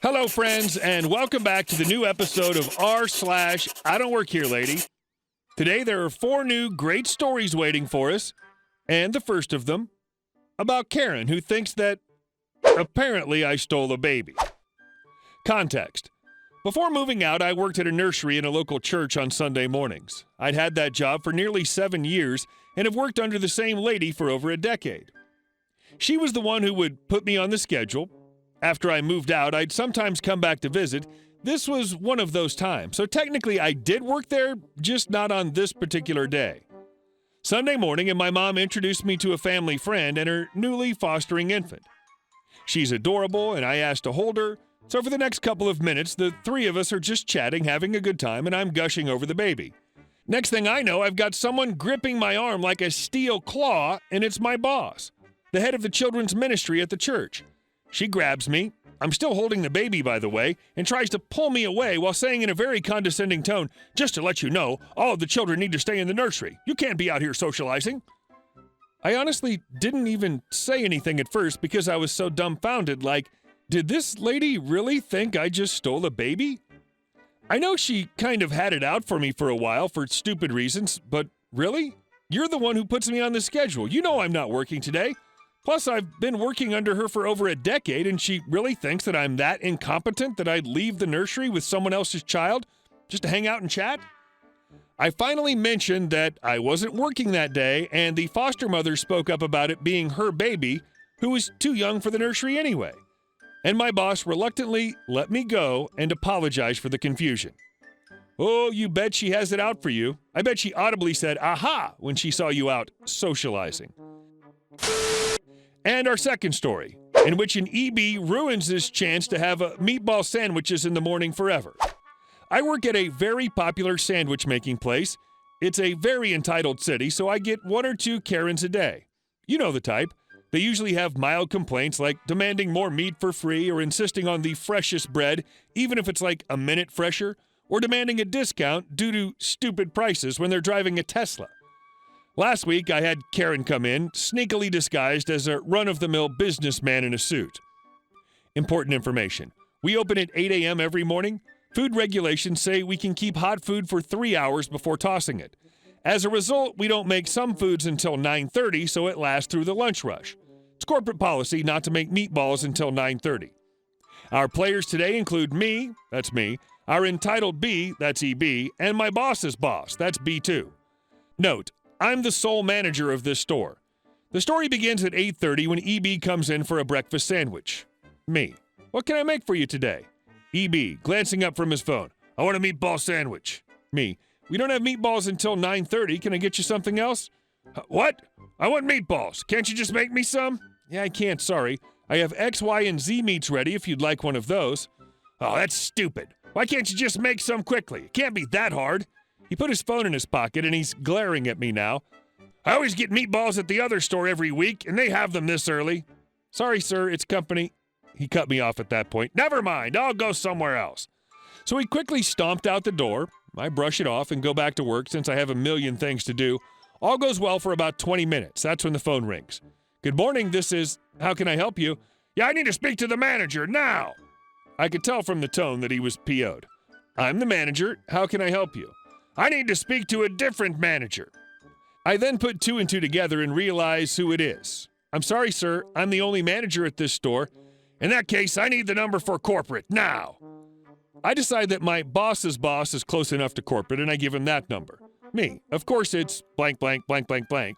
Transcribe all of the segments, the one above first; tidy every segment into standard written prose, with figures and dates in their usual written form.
Hello, friends, and welcome back to the new episode of r/IDontWorkHereLady. Today, there are 4 new great stories waiting for us, and the first of them about Karen, who thinks that apparently I stole a baby. Context. Before moving out, I worked at a nursery in a local church on Sunday mornings. I'd had that job for nearly 7 years and have worked under the same lady for over a decade. She was the one who would put me on the schedule. After I moved out, I'd sometimes come back to visit. This was one of those times, so technically I did work there, just not on this particular day. Sunday morning, and my mom introduced me to a family friend and her newly fostering infant. She's adorable, and I asked to hold her, so for the next couple of minutes, the 3 of us are just chatting, having a good time, and I'm gushing over the baby. Next thing I know, I've got someone gripping my arm like a steel claw, and it's my boss, the head of the children's ministry at the church. She grabs me, I'm still holding the baby, by the way, and tries to pull me away while saying in a very condescending tone, "Just to let you know, all of the children need to stay in the nursery. You can't be out here socializing." I honestly didn't even say anything at first because I was so dumbfounded, like, did this lady really think I just stole a baby? I know she kind of had it out for me for a while for stupid reasons, but really? You're the one who puts me on the schedule. You know I'm not working today. Plus, I've been working under her for over a decade, and she really thinks that I'm that incompetent that I'd leave the nursery with someone else's child just to hang out and chat? I finally mentioned that I wasn't working that day, and the foster mother spoke up about it being her baby, who was too young for the nursery anyway. And my boss reluctantly let me go and apologized for the confusion. Oh, you bet she has it out for you. I bet she audibly said, "Aha," when she saw you out socializing. And our second story, in which an EB ruins his chance to have meatball sandwiches in the morning forever. I work at a very popular sandwich making place. It's a very entitled city, so I get 1 or 2 Karens a day. You know the type. They usually have mild complaints like demanding more meat for free or insisting on the freshest bread, even if it's like a minute fresher, or demanding a discount due to stupid prices when they're driving a Tesla. Last week, I had Karen come in, sneakily disguised as a run-of-the-mill businessman in a suit. Important information. We open at 8 a.m. every morning. Food regulations say we can keep hot food for 3 hours before tossing it. As a result, we don't make some foods until 9:30, so it lasts through the lunch rush. It's corporate policy not to make meatballs until 9:30. Our players today include me, that's me, our entitled B, that's EB, and my boss's boss, that's B2. Note, I'm the sole manager of this store. The story begins at 8:30 when EB comes in for a breakfast sandwich. Me. What can I make for you today? EB, glancing up from his phone. I want a meatball sandwich. Me. We don't have meatballs until 9:30. Can I get you something else? What? I want meatballs. Can't you just make me some? Yeah, I can't, sorry. I have X, Y, and Z meats ready if you'd like one of those. Oh, that's stupid. Why can't you just make some quickly? It can't be that hard. He put his phone in his pocket, and he's glaring at me now. I always get meatballs at the other store every week, and they have them this early. Sorry, sir, it's company. He cut me off at that point. Never mind, I'll go somewhere else. So he quickly stomped out the door. I brush it off and go back to work since I have a million things to do. All goes well for about 20 minutes. That's when the phone rings. Good morning, this is... How can I help you? Yeah, I need to speak to the manager, now! I could tell from the tone that he was PO'd. I'm the manager. How can I help you? I need to speak to a different manager. I then put 2 and 2 together and realize who it is. I'm sorry, sir. I'm the only manager at this store. In that case, I need the number for corporate, now. I decide that my boss's boss is close enough to corporate, and I give him that number. Me. Of course, it's blank, blank, blank, blank, blank.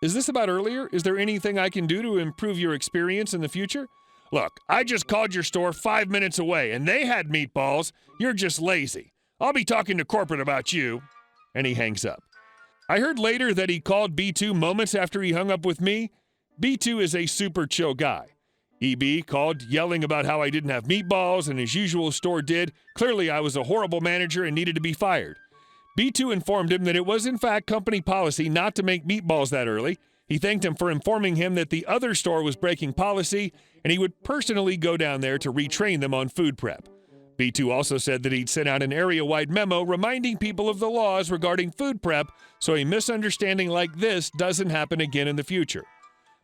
Is this about earlier? Is there anything I can do to improve your experience in the future? Look, I just called your store 5 minutes away, and they had meatballs. You're just lazy. I'll be talking to corporate about you. And he hangs up. I heard later that he called B2 moments after he hung up with me. B2 is a super chill guy. EB called yelling about how I didn't have meatballs and his usual store did. Clearly I was a horrible manager and needed to be fired. B2 informed him that it was in fact company policy not to make meatballs that early. He thanked him for informing him that the other store was breaking policy and he would personally go down there to retrain them on food prep. B2 also said that he'd sent out an area-wide memo reminding people of the laws regarding food prep so a misunderstanding like this doesn't happen again in the future.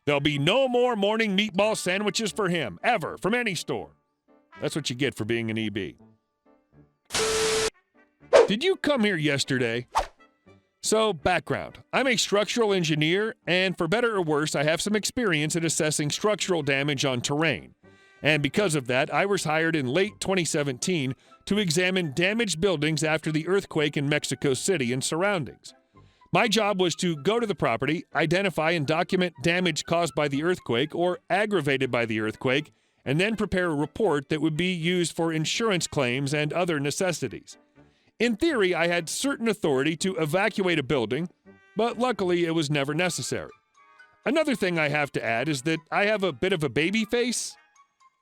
There'll be no more morning meatball sandwiches for him, ever, from any store. That's what you get for being an EB. Did you come here yesterday? So, background. I'm a structural engineer, and for better or worse, I have some experience in assessing structural damage on terrain. And because of that, I was hired in late 2017 to examine damaged buildings after the earthquake in Mexico City and surroundings. My job was to go to the property, identify and document damage caused by the earthquake or aggravated by the earthquake, and then prepare a report that would be used for insurance claims and other necessities. In theory, I had certain authority to evacuate a building, but luckily it was never necessary. Another thing I have to add is that I have a bit of a baby face.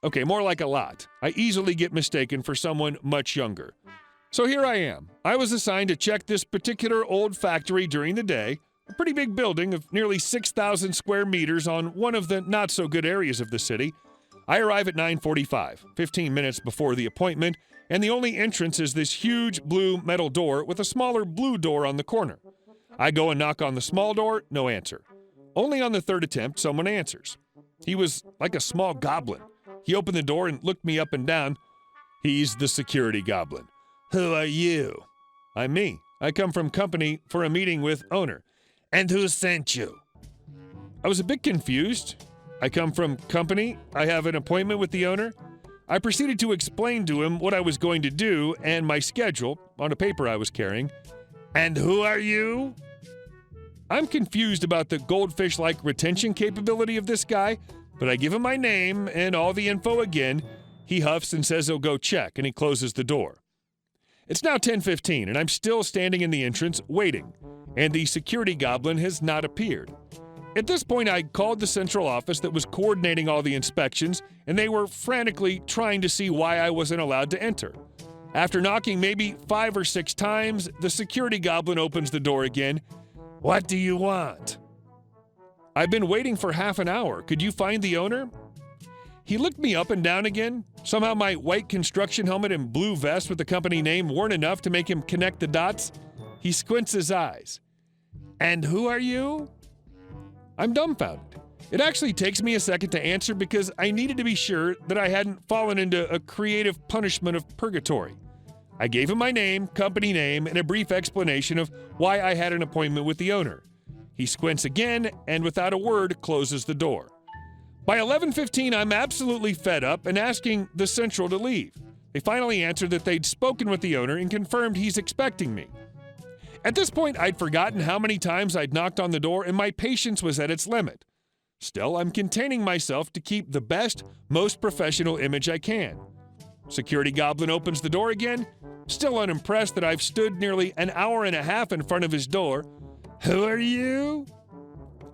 Okay, more like a lot. I easily get mistaken for someone much younger. So here I am. I was assigned to check this particular old factory during the day, a pretty big building of nearly 6,000 square meters on one of the not-so-good areas of the city. I arrive at 9:45, 15 minutes before the appointment, and the only entrance is this huge blue metal door with a smaller blue door on the corner. I go and knock on the small door, no answer. Only on the third attempt, someone answers. He was like a small goblin. He opened the door and looked me up and down. He's the security goblin. Who are you? I'm me. I come from company for a meeting with owner. And who sent you? I was a bit confused. I come from company. I have an appointment with the owner. I proceeded to explain to him what I was going to do and my schedule on a paper I was carrying. And who are you? I'm confused about the goldfish-like retention capability of this guy, but I give him my name and all the info again. He huffs and says he'll go check, and he closes the door. It's now 10:15, and I'm still standing in the entrance waiting, and the security goblin has not appeared. At this point, I called the central office that was coordinating all the inspections, and they were frantically trying to see why I wasn't allowed to enter. After knocking maybe 5 or 6 times, the security goblin opens the door again. What do you want? I've been waiting for half an hour. Could you find the owner? He looked me up and down again. Somehow my white construction helmet and blue vest with the company name weren't enough to make him connect the dots. He squints his eyes. And who are you? I'm dumbfounded. It actually takes me a second to answer because I needed to be sure that I hadn't fallen into a creative punishment of purgatory. I gave him my name, company name, and a brief explanation of why I had an appointment with the owner. He squints again and without a word closes the door. By 11:15, I'm absolutely fed up and asking the central to leave. They finally answered that they'd spoken with the owner and confirmed he's expecting me. At this point, I'd forgotten how many times I'd knocked on the door and my patience was at its limit. Still, I'm containing myself to keep the best, most professional image I can. Security Goblin opens the door again, still unimpressed that I've stood nearly an hour and a half in front of his door. Who are you?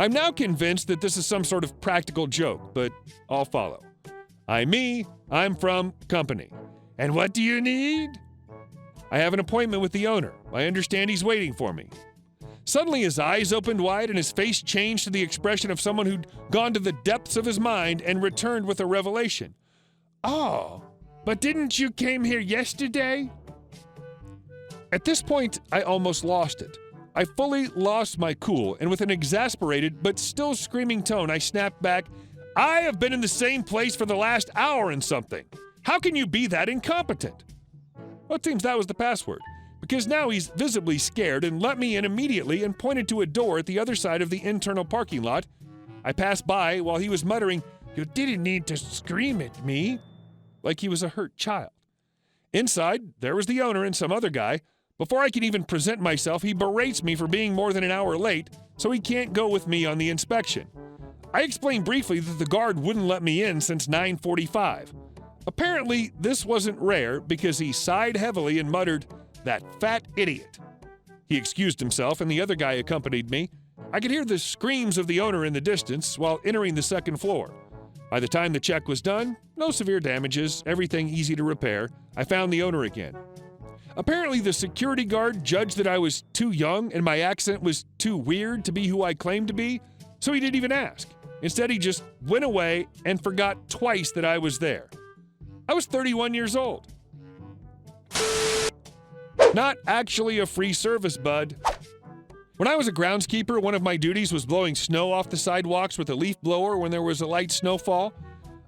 I'm now convinced that this is some sort of practical joke, but I'll follow. I'm me. I'm from company. And what do you need? I have an appointment with the owner. I understand he's waiting for me. Suddenly his eyes opened wide and his face changed to the expression of someone who'd gone to the depths of his mind and returned with a revelation. Oh, but didn't you came here yesterday? At this point, I almost lost it. I fully lost my cool, and with an exasperated but still screaming tone, I snapped back, I have been in the same place for the last hour and something. How can you be that incompetent? Well, it seems that was the password, because now he's visibly scared and let me in immediately and pointed to a door at the other side of the internal parking lot. I passed by while he was muttering, You didn't need to scream at me, like he was a hurt child. Inside, there was the owner and some other guy. Before I can even present myself, he berates me for being more than an hour late, so he can't go with me on the inspection. I explained briefly that the guard wouldn't let me in since 9:45. Apparently, this wasn't rare because he sighed heavily and muttered, That fat idiot. He excused himself and the other guy accompanied me. I could hear the screams of the owner in the distance while entering the second floor. By the time the check was done, no severe damages, everything easy to repair, I found the owner again. Apparently, the security guard judged that I was too young and my accent was too weird to be who I claimed to be, so he didn't even ask. Instead, he just went away and forgot twice that I was there. I was 31 years old. Not actually a free service, bud. When I was a groundskeeper, one of my duties was blowing snow off the sidewalks with a leaf blower when there was a light snowfall.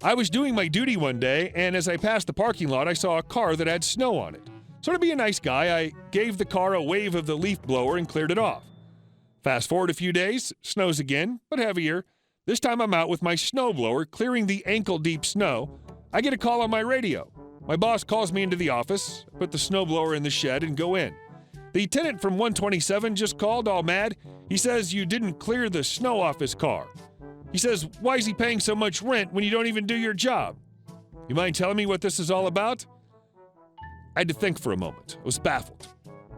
I was doing my duty one day, and as I passed the parking lot, I saw a car that had snow on it. So to be a nice guy, I gave the car a wave of the leaf blower and cleared it off. Fast forward a few days, snows again, but heavier. This time I'm out with my snowblower clearing the ankle-deep snow. I get a call on my radio. My boss calls me into the office, put the snowblower in the shed, and go in. The tenant from 127 just called, all mad. He says you didn't clear the snow off his car. He says, why is he paying so much rent when you don't even do your job? You mind telling me what this is all about? I had to think for a moment. I was baffled.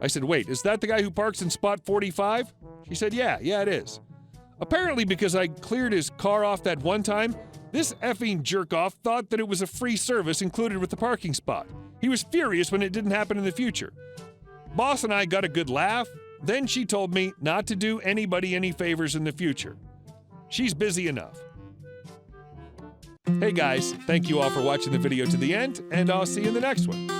I said, wait, is that the guy who parks in spot 45? She said, yeah, it is. Apparently because I cleared his car off that one time, this effing jerk-off thought that it was a free service included with the parking spot. He was furious when it didn't happen in the future. Boss and I got a good laugh. Then she told me not to do anybody any favors in the future. She's busy enough. Hey guys, thank you all for watching the video to the end, and I'll see you in the next one.